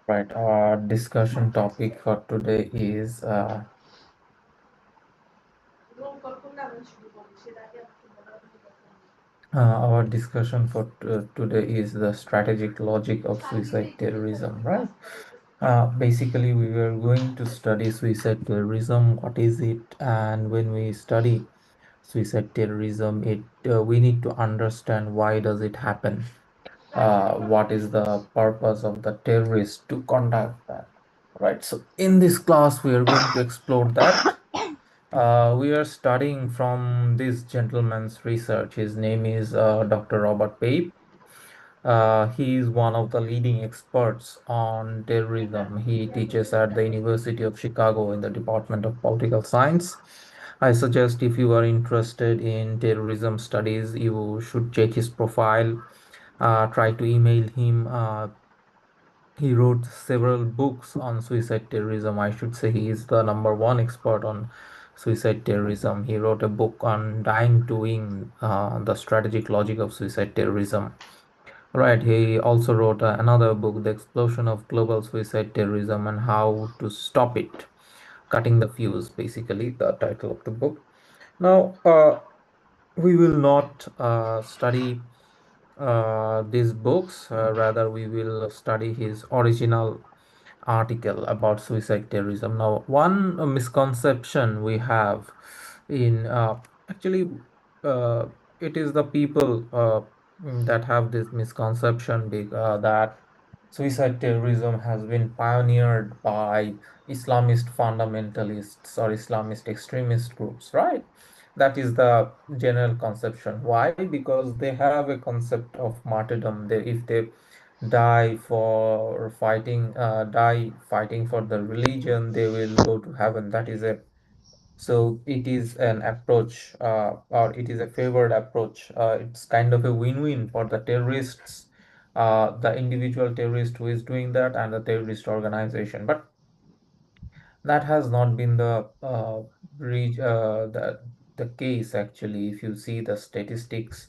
Right, our discussion topic for today is today is the strategic logic of suicide terrorism, right? Basically, we were going to study suicide terrorism. What is it? And when we study suicide terrorism, it we need to understand why does it happen. What is the purpose of the terrorist to conduct that? Right. So in this class, we are going to explore that. We are studying from this gentleman's research. His name is Dr. Robert Pape. He is one of the leading experts on terrorism. He teaches at the University of Chicago in the Department of Political Science. I suggest if you are interested in terrorism studies, you should check his profile. Try to email him. He wrote several books on suicide terrorism. I should say he is the number one expert on suicide terrorism. He wrote a book on Dying to Win, the strategic logic of suicide terrorism. Right. He also wrote another book, The Explosion of Global Suicide Terrorism and How to Stop It. Cutting the Fuse, basically, the title of the book. Now, we will not study these books, rather, we will study his original article about suicide terrorism. Now, one misconception we have in actually, uh, it is the people that have this misconception that suicide terrorism has been pioneered by Islamist fundamentalists or Islamist extremist groups, right? That is the general conception. Why? Because they have a concept of martyrdom. If they die fighting for the religion, they will go to heaven. That is a so it is an approach, or it is a favored approach. It's kind of a win-win for the terrorists, the individual terrorist who is doing that, and the terrorist organization. But that has not been the case actually. If you see the statistics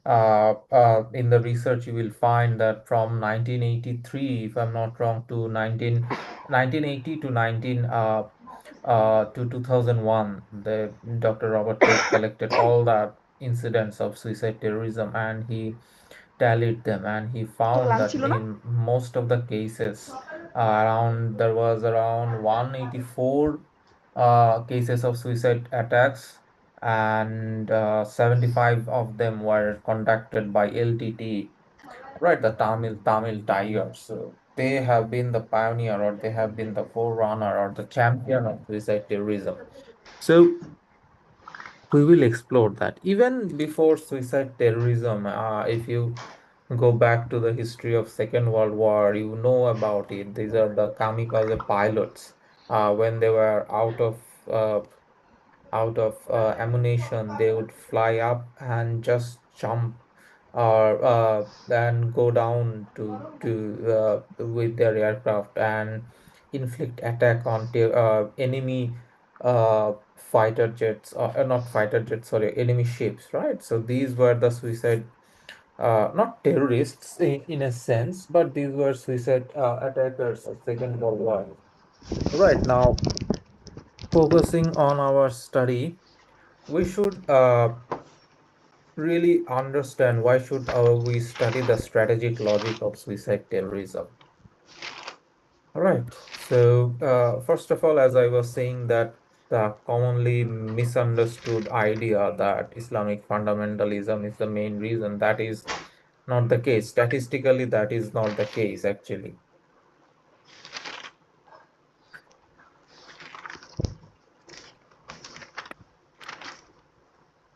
in the research, you will find that from 1983, if I'm not wrong, to 1980 to 2001, the Dr. Robert Pape collected all the incidents of suicide terrorism, and he tallied them, and he তোর found lunch that ছিল না? in most of the cases, around there was around 184 cases of suicide attacks, and 75 of them were conducted by LTT, right? The Tamil Tigers. So they have been the pioneer, or they have been the forerunner, or the champion of suicide terrorism. So we will explore that. Even before suicide terrorism, if you go back to the history of Second World War, you know about it. These are the kamikaze pilots. When they were uh, ammunition, they would fly up and just jump, or then go down to with their aircraft and inflict attack on enemy fighter jets, or not fighter jets, sorry, enemy ships, right? So these were the suicide, not terrorists in a sense, but these were suicide attackers of Second World War. Right now, focusing on our study, we should really understand why should we study the strategic logic of suicide terrorism. All right. So, first of all, as I was saying, that the commonly misunderstood idea that Islamic fundamentalism is the main reason, that is not the case. Statistically, that is not the case, actually.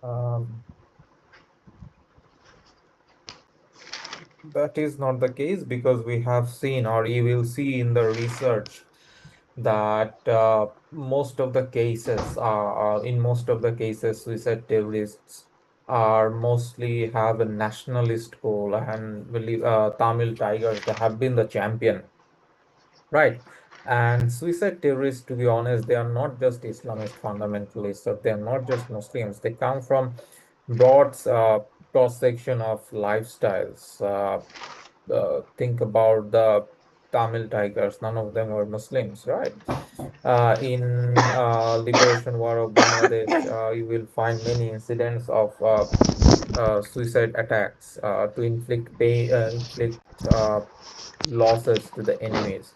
Um, that is not the case because we have seen, or you will see in the research, that in most of the cases, suicide terrorists are mostly have a nationalist goal, and believe Tamil Tigers, they have been the champion, right? And suicide terrorists, to be honest, they are not just Islamist fundamentalists, or they are not just Muslims. They come from broad cross section of lifestyles. Think about the Tamil tigers. None of them were Muslims, right? In Liberation War of Bangladesh, you will find many incidents of suicide attacks to inflict pain, inflict losses to the enemies.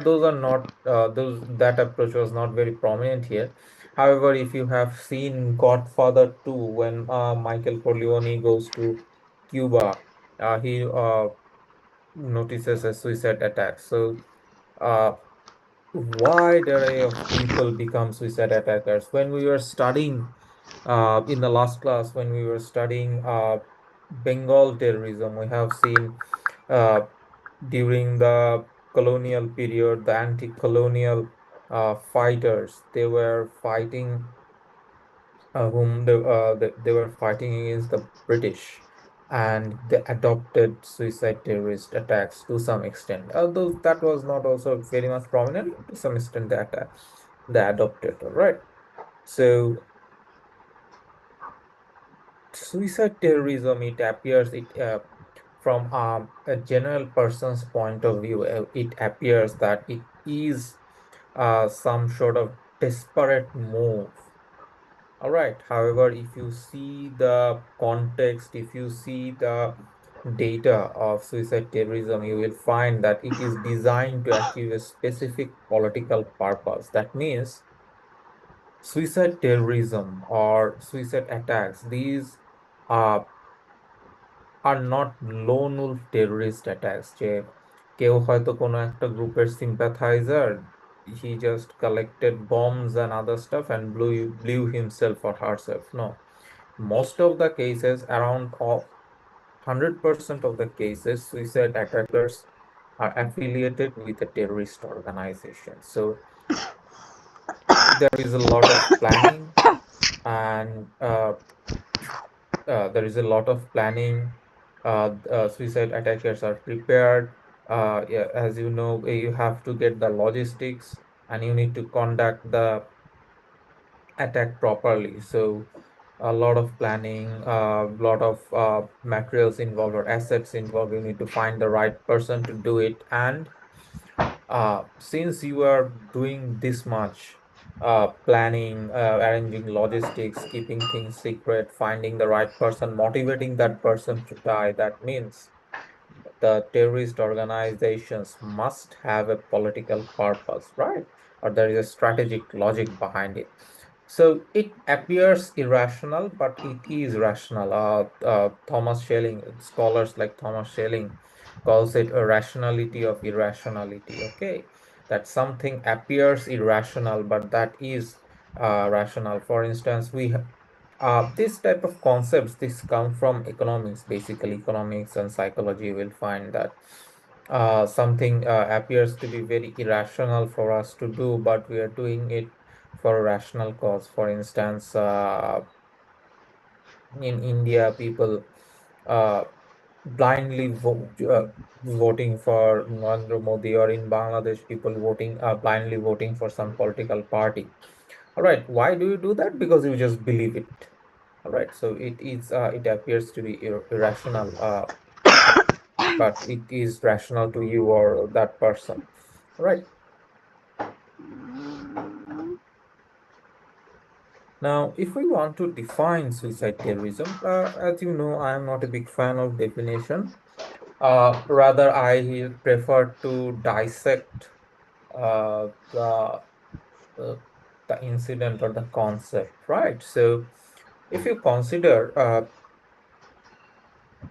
Those are not those that approach was not very prominent here. However, if you have seen Godfather 2, when Michael Corleone goes to Cuba, he notices a suicide attack. So, wide array of people become suicide attackers. When we were studying in the last class, when we were studying Bengal terrorism, we have seen uh, during the colonial period, the anti-colonial fighters, they were fighting they were fighting against the British, and they adopted suicide terrorist attacks to some extent. Although that was not also very much prominent, to some extent they adopted. All right. So suicide terrorism, it appears it from a general person's point of view, it appears that it is some sort of desperate move. All right. However, if you see the context, if you see the data of suicide terrorism, you will find that it is designed to achieve a specific political purpose. That means suicide terrorism or suicide attacks, these uh, are not lone wolf terrorist attacks যে কেউ হয়তো কোনো একটা গ্রুপের sympathizer, he just collected bombs and other stuff and blew himself or herself. No, most of the cases, around of 100% of the cases, suicide attackers are affiliated with a terrorist organization. So there is a lot of planning, and there is a lot of planning. Suicide attackers are prepared. Yeah, as you know, you have to get the logistics, and you need to conduct the attack properly. So a lot of planning, a lot of materials involved or assets involved. You need to find the right person to do it. And since you are doing this much planning, arranging logistics, keeping things secret, finding the right person, motivating that person to die, that means the terrorist organizations must have a political purpose, right? Or there is a strategic logic behind it. So it appears irrational, but it is rational. Thomas Schelling, scholars like Thomas Schelling, calls it a rationality of irrationality. Okay, that something appears irrational, but that is rational. For instance, this type of concepts, this come from economics, basically economics and psychology. You will find that something appears to be very irrational for us to do, but we are doing it for a rational cause. For instance, in India, people uh, blindly voting for Narendra Modi, or in Bangladesh, people blindly voting for some political party. All right, why do you do that? Because you just believe it. All right, so it appears to be irrational, but it is rational to you or that person. All right. Now, if we want to define suicide terrorism, as you know, I am not a big fan of definition. Rather, I prefer to dissect the the incident or the concept, right? So, if you consider,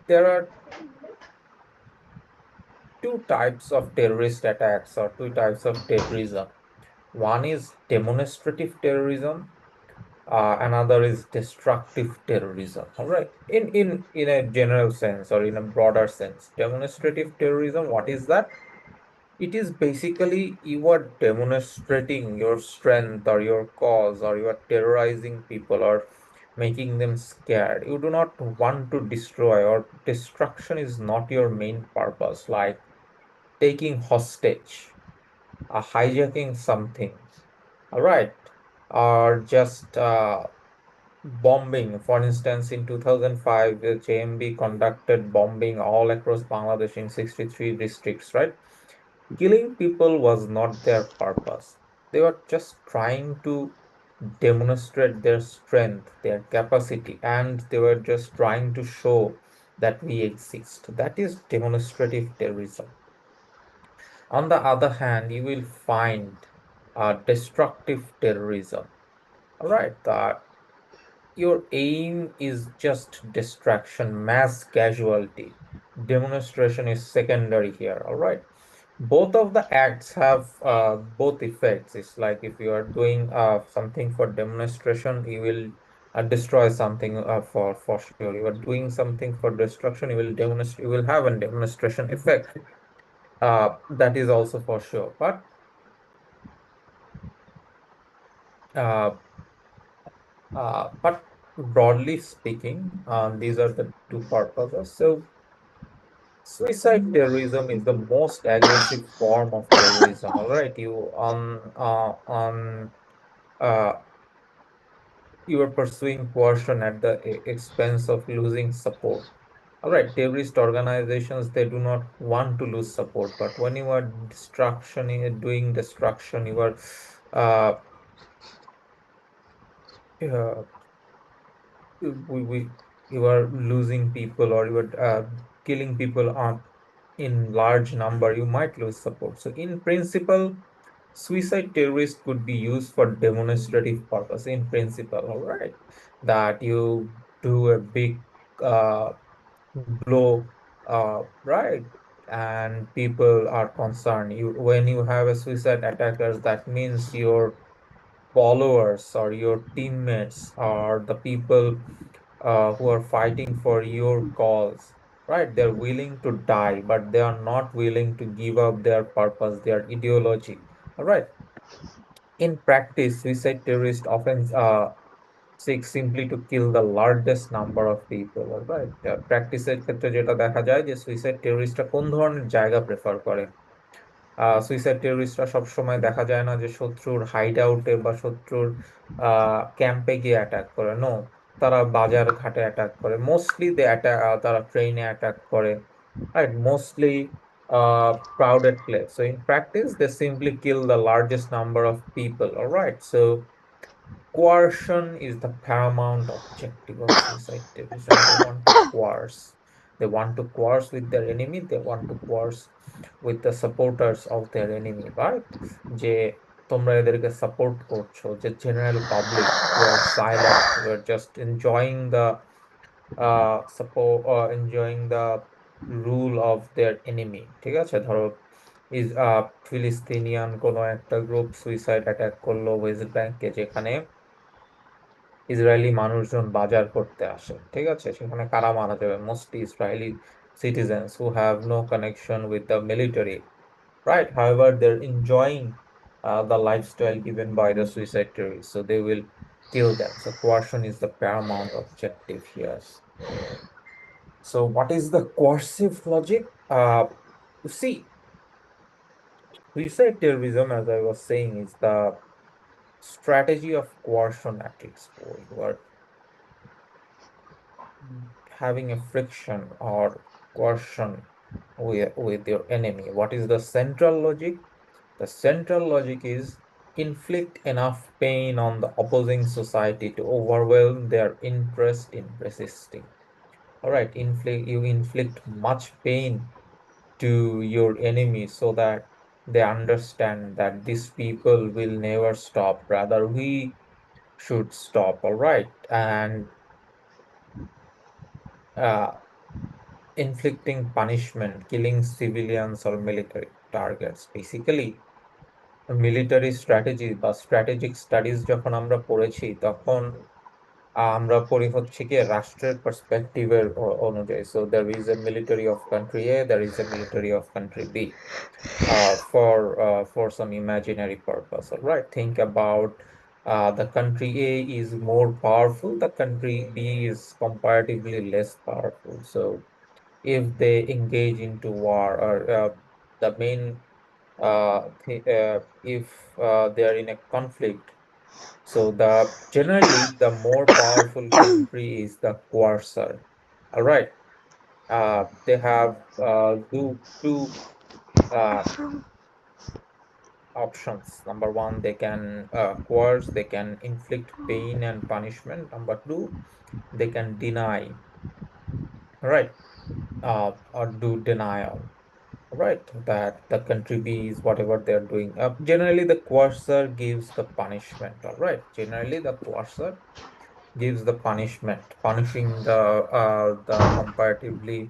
there are two types of terrorist attacks or two types of terrorism. One is demonstrative terrorism, another is destructive terrorism. All right. In a general sense or in a broader sense, demonstrative terrorism, what is that? It is basically you are demonstrating your strength or your cause, or you are terrorizing people or making them scared. You do not want to destroy, or destruction is not your main purpose, like taking hostage, hijacking something, all right, or just bombing. For instance, in 2005, the JMB conducted bombing all across Bangladesh in 63 districts, right? Killing people was not their purpose. They were just trying to demonstrate their strength, their capacity, and they were just trying to show that we exist. That is demonstrative terrorism. On the other hand, you will find destructive terrorism. All right, that your aim is just distraction, mass casualty. Demonstration is secondary here. All right. Both of the acts have both effects. It's like if you are doing something for demonstration, you will destroy something for sure. You are doing something for destruction, you will demonstrate. You will have a demonstration effect. That is also for sure. Uh, but broadly speaking, these are the two purposes. So suicide terrorism is the most aggressive form of terrorism. All right, uh, you are pursuing coercion at the expense of losing support. All right, terrorist organizations, they do not want to lose support, but when you are doing destruction, uh, uh, we you are losing people, or you are killing people on in large number, you might lose support. So in principle, suicide terrorist could be used for demonstrative purpose in principle. All right, that you do a big uh, blow, right, and people are concerned. You When you have a suicide attackers, that means your followers or your teammates or the people who are fighting for your cause, right? They're willing to die, but they are not willing to give up their purpose, their ideology. All right. In practice, suicide terrorists often seek simply to kill the largest number of people. All right. প্র্যাকটিসের ক্ষেত্রে যেটা দেখা যায় যে suicide টেররিস্টরা কোন ধরনের জায়গা prefer করে। সুইসাইড টেররিস্টরা সবসময় দেখা যায় না যে শত্রুর হাইড আউটে বা শত্রুর ক্যাম্পে গিয়ে অ্যাটাক করে। নো, তারা বাজার ঘাটে অ্যাটাক করে, মোস্টলি তারা ট্রেনে অ্যাটাক করে, right, mostly crowded place. So in practice, they simply kill the largest number of people. All right. So coercion is the paramount objective of suicide terrorism. They want to coerce. They want to coerce with their enemy. They want to coerce with the supporters of their enemy, right? যে তোমরা এদেরকে support করছো, যে general public who are silent, who are just enjoying the rule of their enemy। ঠিক আছে, ধরো ফিলিস্তিনিয়ান কোনো একটা গ্রুপ সুইসাইড অ্যাটাক করলো ওয়েস্ট ব্যাংকে, যেখানে ইসরায়েলি মানুষজন বাজার করতে আসে। ঠিক আছে, সেখানে কারা মারা যাবে? Mostly Israeli citizens who have no connection with the military, right? However, they're enjoying the lifestyle given by the suicide terrorists, so they will kill them. So coercion is the paramount objective here. So what is the coercive logic? You see, suicide terrorism, as I was saying, is the strategy of coercion at its core. You are having a friction or coercion with your enemy. What is the central logic? The central logic is inflict enough pain on the opposing society to overwhelm their interest in resisting. All right, you inflict much pain to your enemy so that they understand that these people will never stop. Rather, we should stop. All right, and uh, inflicting punishment, killing civilians or military targets. Basically, military strategy বা strategic studies যখন আমরা পড়েছি, তখন আমরা পড়ি হচ্ছে কি রাষ্ট্রের পার্সপেক্টিভের অনুযায়ী। So there is a military of country A, there is a military of country B. For some imaginary purpose, all right? Think about the country A is more powerful, the country B is comparatively less powerful. So if they engage into war, or the main if they are in a conflict, so generally the more powerful country is the coercer. All right. They have do two options. Number one, they can coerce, they can inflict pain and punishment. Number two, they can deny, right? Or do denial, right? That the country is whatever they're doing. Generally, the coercer gives the punishment, all right? Generally, the coercer gives the punishment, punishing the comparatively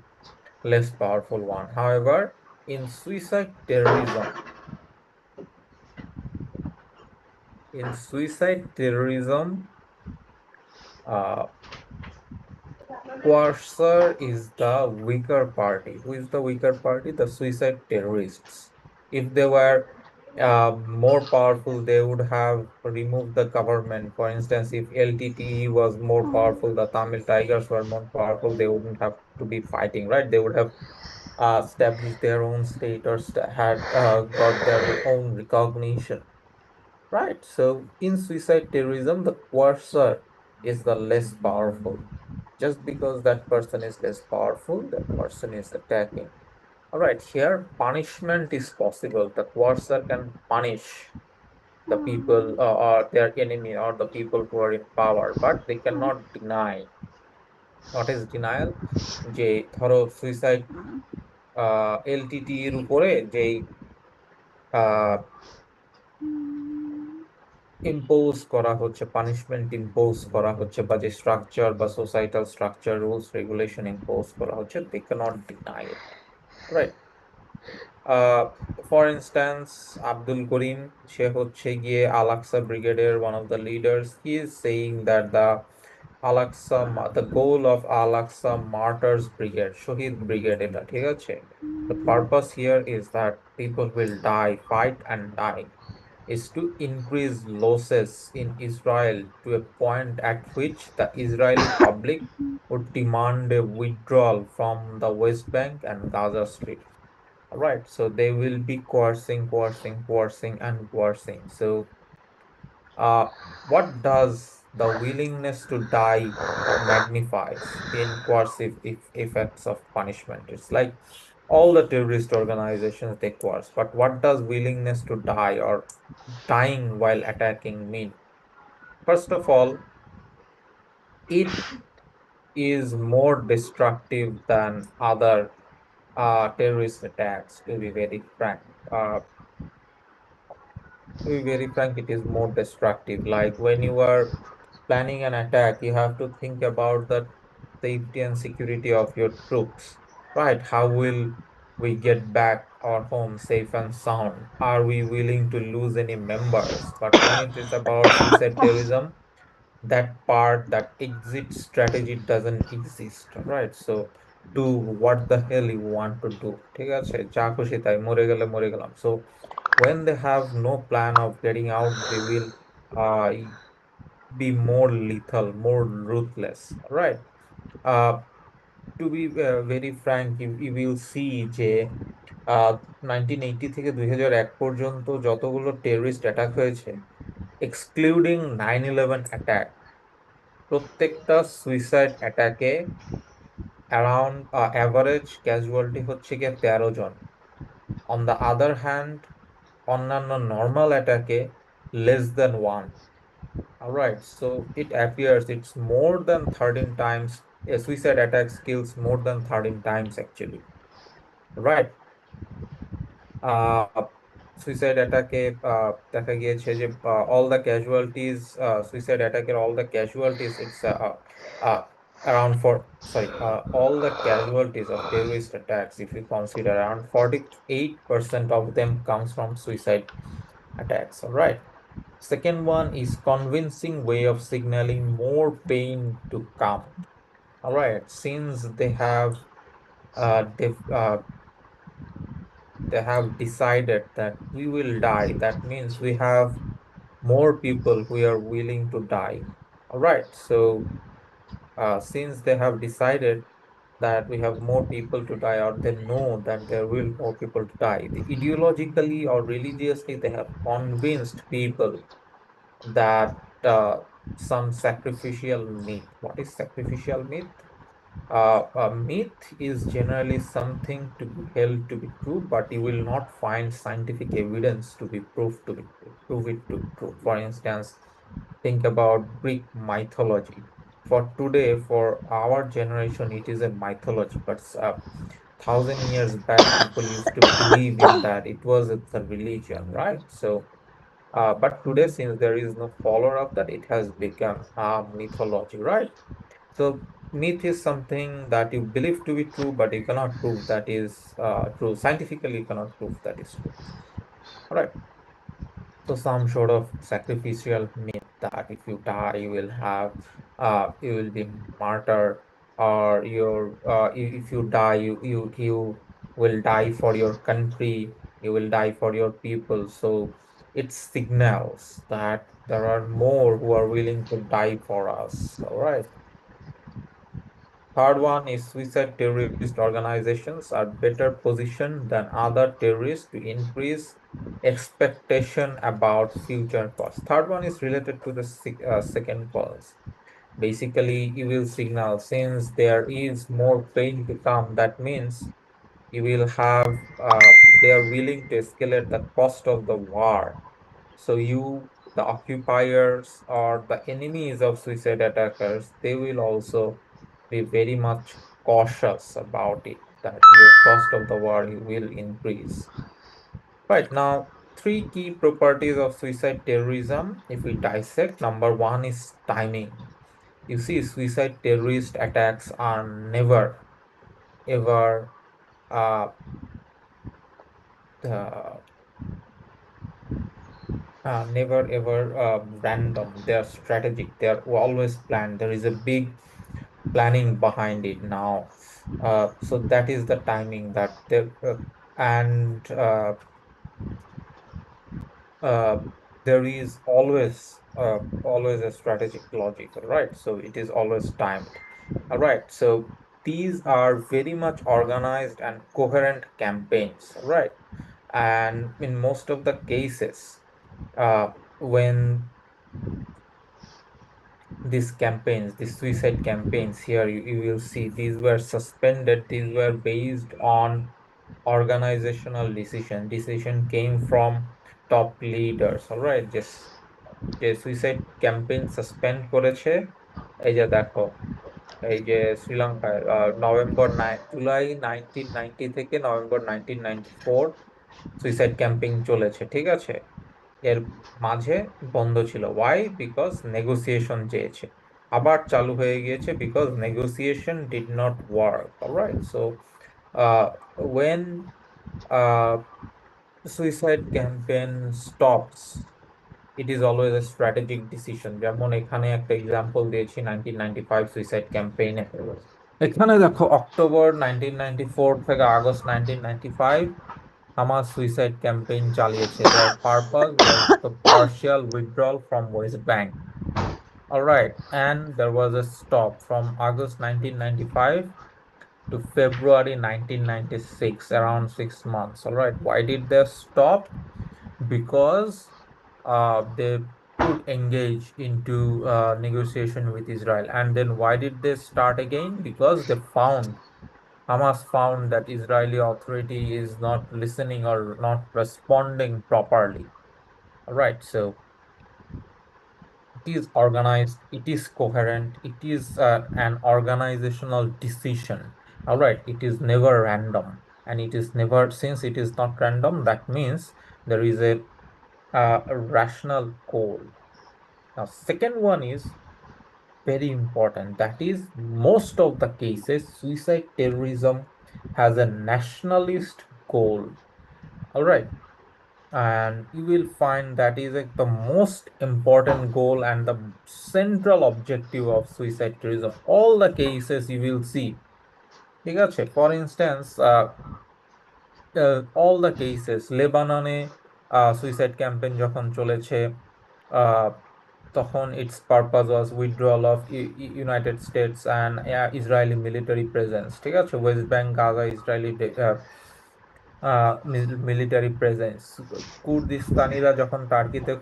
less powerful one. However, in suicide terrorism, uh, coercer is the weaker party. Who is the weaker party? The suicide terrorists. If they were more powerful, they would have removed the government. For instance, if LTTE was more powerful, the Tamil Tigers were more powerful, they wouldn't have to be fighting, right? They would have established their own state or had got their own recognition. Right. So in suicide terrorism, the coercer is the less powerful. Just because that person is less powerful, that person is attacking. All right. Here, punishment is possible. The coercer can punish the people or their enemy or the people who are in power, but they cannot deny. What is denial? যে ধরো suicide LTT এর উপরে যে impose করা হচ্ছে, punishment impose করা হচ্ছে, বা যে স্ট্রাকচার বা societal structure rules regulation impose করা হচ্ছে, they can't deny it, right? For instance Abdul Karim, সে হচ্ছে গিয়ে আলাক্সা ব্রিগেডের one of the leaders. He is saying that the Al Aqsa, the goal of Al Aqsa martyrs brigade, শহীদ ব্রিগেড, এটা ঠিক আছে। The purpose here is that people will die, fight and die, is to increase losses in Israel to a point at which the Israeli public would demand a withdrawal from the West Bank and Gaza Strip. All right, so they will be coercing, coercing, coercing, and coercing. So, uh, what does the willingness to die magnifies in coercive effects of punishment? It's like all the terrorist organizations they coerce, but what does willingness to die or dying while attacking mean? First of all, it is more destructive than other terrorist attacks, to be very frank. To be very frank, it is more destructive. Like when you are planning an attack, you have to think about the safety and security of your troops, right? How will we get back our home safe and sound? Are we willing to lose any members? But when it is about suicide terrorism, that part, that exit strategy doesn't exist, right? So do what the hell you want to do, ঠিক আছে, যা খুশি তাই, মরে গেলে মরে গেলাম। So when they have no plan of getting out, they will uh be more lethal, more ruthless, right? uh to be very frank, you will see যে 1980 থেকে 2001 পর্যন্ত যতগুলো টেররিস্ট অ্যাটাক হয়েছে, এক্সক্লুডিং 9/11 অ্যাটাক, প্রত্যেকটা সুইসাইড অ্যাটাকে around average casualty হচ্ছে গিয়ে 13 জন। অন দ্য আদার হ্যান্ড, অন্যান্য নর্মাল অ্যাটাকে less than one. Alright, so it appears it's more than 13 times, a suicide attack kills more than 13 times actually, right? uh, suicide অ্যাটাকে দেখা গিয়েছে যে অল দ্য ক্যাজুয়ালিটিস, সুইসাইড অ্যাটাকের all the casualties, it's around for sorry all the casualties of terrorist attacks, if you consider, around 48% of them comes from suicide attacks. All right, second one is convincing way of signaling more pain to come. All right, since they have decided that we will die, that means we have more people who are willing to die. All right, so since they have decided that we have more people to die, or they know that there will more people to die, ideologically or religiously they have convinced people that some sacrificial meat. What is sacrificial meat? A myth is generally something to be held to be true, but you will not find scientific evidence to be proved to be prove it to be true. For instance, think about Greek mythology. For today, for our generation, it is a mythology, but 1,000 years back, people used to believe in that. It was a religion, right? So, but today, since there is no follower of that, it has become a mythology, right? So myth is something that you believe to be true, but you cannot prove that is true. Scientifically, you cannot prove that is true. All right. So some sort of sacrificial myth that if you die, you will be martyr, or if you die, you will die for your country, you will die for your people. So it signals that there are more who are willing to die for us. All right. Third one is suicide terrorist organizations are better positioned than other terrorists to increase expectation about future costs. Third one is related to the second cause. Basically, you will signal since there is more pain to come, that means you will have they are willing to escalate the cost of the war. So you, the occupiers or the enemies of suicide attackers, they will also be very much cautious about it, that your cost of the war will increase. Right now, three key properties of suicide terrorism, if we dissect, number one is timing. You see, suicide terrorist attacks are never ever uh, uh, never ever random. They are strategic. They are always planned. There is a big planning behind it now. So that is the timing that and uh, there is always a strategic logic, right? So it is always timed. All right. So these are very much organized and coherent campaigns, right? And in most of the cases, when these campaigns, these suicide campaigns here, you will see these were suspended, these were based on organizational decision. Decision came from top leaders, all right? যে suicide campaign suspend করেছে, এই যে দেখো, এই যে শ্রীলঙ্কায় জুলাই 1990 থেকে November 1994 suicide campaign চলেছে, ঠিক আছে? এর মাঝে বন্ধ ছিল, ওয়াই? বিকজ নেগোসিয়েশন চেয়েছে। আবার চালু হয়ে গিয়েছে because negotiation did not work. Alright, so when uh, suicide campaign stops, it is always a strategic decision। যেমন এখানে একটা এক্সাম্পল দিয়েছি 1995 সুইসাইড ক্যাম্পেইনে। এখানে দেখো, অক্টোবর 1994 থেকে আগস্ট 1995 Hamas suicide campaign চালিয়েছে। Their purpose was the partial withdrawal from West Bank. All right, and there was a stop from August 1995 to February 1996, around 6 months. All right, why did they stop? Because they could engage into negotiation with Israel. And then why did they start again? Because they found Hamas found that Israeli authority is not listening or not responding properly. All right, so it is organized, it is coherent, it is an organizational decision. All right, it is never random, and it is never, since it is not random, that means there is a rational goal. Now, second one is very important. That is, most of the cases, suicide terrorism has a nationalist goal. All right. And you will find that is the most important goal and the central objective of suicide terrorism. All the cases you will see, ঠিক আছে? For instance, all the cases, লেবাননে suicide campaign যখন চলেছে, আহ, তখন its purpose was withdrawal of United States and Israeli military presence, ঠিক আছে? West Bank, Gaza, Israeli military presence. কুর্দিস্তানিরা যখন টার্কিতে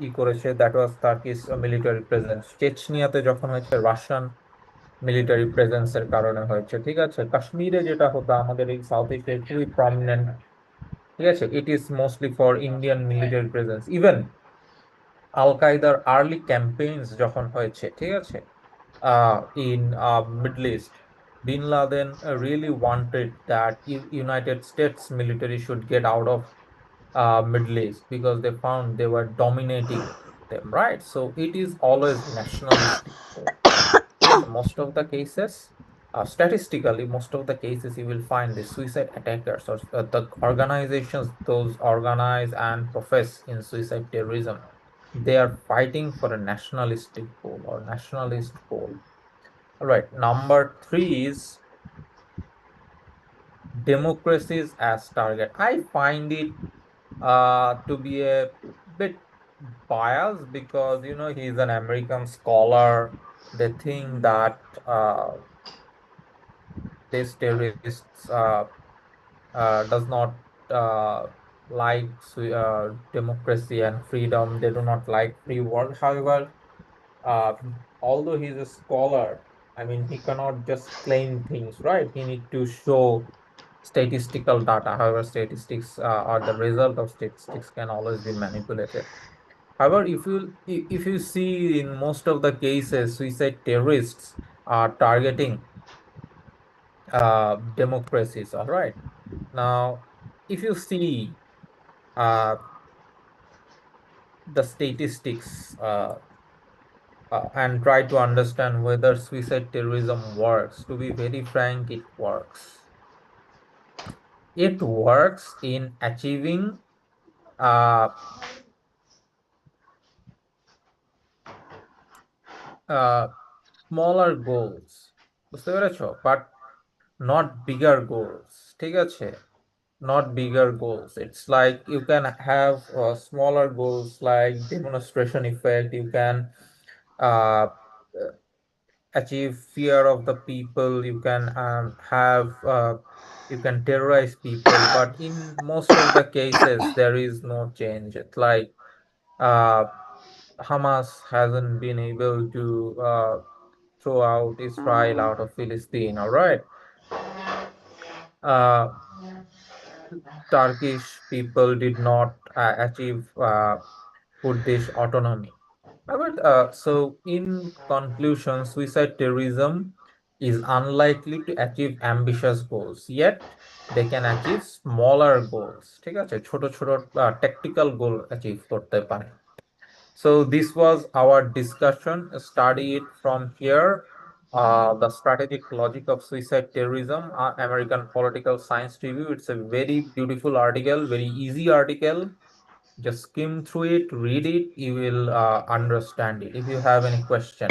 ই করেছে, that was Turkish military presence. চেচনিয়াতে যখন হয়েছে, রাশিয়ান মিলিটারি প্রেজেন্সের কারণে হয়েছে। ঠিক আছে, কাশ্মীরে যেটা হতো আমাদের এই সাউথ ইস্টে খুবই প্রমিনেন্ট। ঠিক আছে, it is mostly for Indian military presence. Even Al কায়দার আর্লি ক্যাম্পেইনস যখন হয়েছে, ঠিক আছে, in Middle East, Bin Laden really wanted that United States military should get out of Middle East because they found they were dominating them, right? So it is always nationalistic. Yes, most of the cases, statistically, most of the cases you will find the suicide attackers or the organizations, those organize and profess in suicide terrorism, they are fighting for a nationalistic goal or nationalist goal. All right, number three is democracies as target. I find it to be a bit biased because he's an American scholar. They think that these terrorists does not uh, like democracy and freedom. They do not like free world. However, uh, although he's a scholar, I mean, he cannot just claim things, right? He need to show statistical data. However, statistics or the result of statistics can always be manipulated. However, if you see in most of the cases, suicide terrorists are targeting democracies. All right. Now, if you see uh, the statistics and try to understand whether suicide terrorism works, to be very frank, it works. It works in achieving uh, uh, smaller goals, বুঝতে পেরেছো? But not bigger goals, ঠিক আছে, not bigger goals. It's like you can have smaller goals like demonstration effect. You can uh, achieve fear of the people. You can you can terrorize people, but in most of the cases there is no change. It's like uh, Hamas hasn't been able to throw out Israel out of Philistine. All right. uh, Turkish people did not achieve Kurdish autonomy. So, in conclusion, suicide terrorism is unlikely to achieve ambitious goals, yet they can achieve smaller goals. ঠিক আছে, ছোট ছোট tactical goal achieve করতে পারে। So this was our discussion. Study it from here. The strategic logic of suicide terrorism, American Political Science Review. It's a very beautiful article, very easy article. Just skim through it, read it, you will understand it. If you have any question.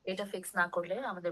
এটা fix না করলে আমাদের